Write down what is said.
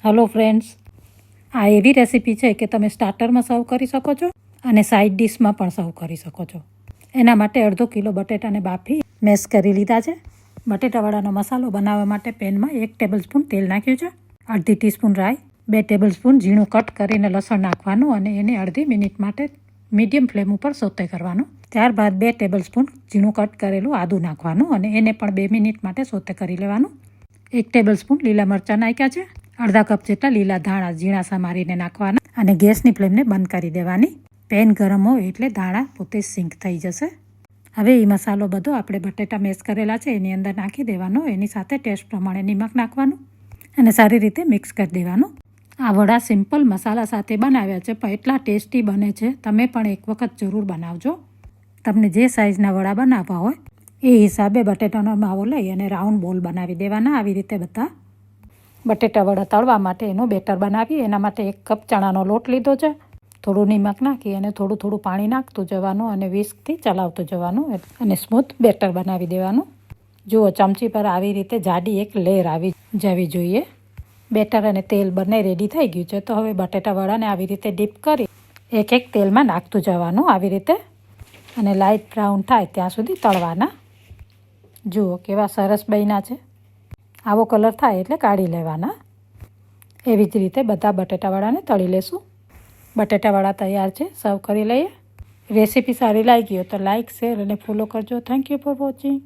Hello friends, આ એવી recipe છે કે તમે સ્ટાર્ટરમાં સર્વ કરી શકો છો અને સાઇડ ડિશમાં પણ સર્વ કરી શકો છો. એના માટે અડધો કિલો બટેટાને બાફી મેશ કરી લીધા છે. બટેટાવાળાનો મસાલો બનાવવા માટે પેનમાં 1 ટેબલસ્પૂન તેલ નાખ્યું છે, અડધી ટીસ્પૂન રાઈ, 2 ટેબલસ્પૂન ઝીણું કટ કરીને લસણ નાખવાનું અને એને અડધી મિનિટ માટે મીડિયમ ફ્લેમ ઉપર સોતે કરવાનું. ત્યારબાદ 2 ટેબલસ્પૂન ઝીણું કટ કરેલું આદું નાખવાનું અને એને પણ 2 મિનિટ માટે સોતે કરી લેવાનું. 1 ટેબલસ્પૂન લીલા મરચાં નાખ્યા છે, અડધા કપ જેટલા લીલા ધાણા ઝીણા સમારીને નાખવાના અને ગેસની ફ્લેમને બંધ કરી દેવાની. પેન ગરમ હોય એટલે ધાણા પોતે સિંક થઈ જશે. હવે એ મસાલો બધો આપણે બટેટા મેશ કરેલા છે એની અંદર નાખી દેવાનો. એની સાથે ટેસ્ટ પ્રમાણે નિમક નાખવાનું અને સારી રીતે મિક્સ કરી દેવાનું. આ વડા સિમ્પલ મસાલા સાથે બનાવ્યા છે પણ એટલા ટેસ્ટી બને છે, તમે પણ એક વખત જરૂર બનાવજો. તમને જે સાઇઝના વડા બનાવવા હોય એ હિસાબે બટેટાનો માવો લઈ અને રાઉન્ડ બોલ બનાવી દેવાના. આવી રીતે બધા બટેટા વડા તળવા માટે એનું બેટર બનાવી એના માટે 1 કપ ચણાનો લોટ લીધો છે. થોડું નિમક નાખી અને થોડું પાણી નાખતું જવાનું અને વિસ્કથી ચલાવતું જવાનું અને સ્મૂથ બેટર બનાવી દેવાનું. જુઓ, ચમચી પર આવી રીતે જાડી એક લેયર આવી જવી જોઈએ. બેટર અને તેલ બંને રેડી થઈ ગયું છે, તો હવે બટેટા વડાને આવી રીતે ડીપ કરી એક તેલમાં નાખતું જવાનું આવી રીતે અને લાઇટ બ્રાઉન થાય ત્યાં સુધી તળવાના. જુઓ કેવા સરસ બન્યા છે. આવો કલર થાય એટલે કાઢી લેવાના. એવી જ રીતે બધા બટેટાવાળાને તળી લેશું. બટેટાવાળા તૈયાર છે, સર્વ કરી લઈએ. રેસીપી સારી લાગી હોય તો લાઇક, શેર અને ફોલો કરજો. Thank you for watching.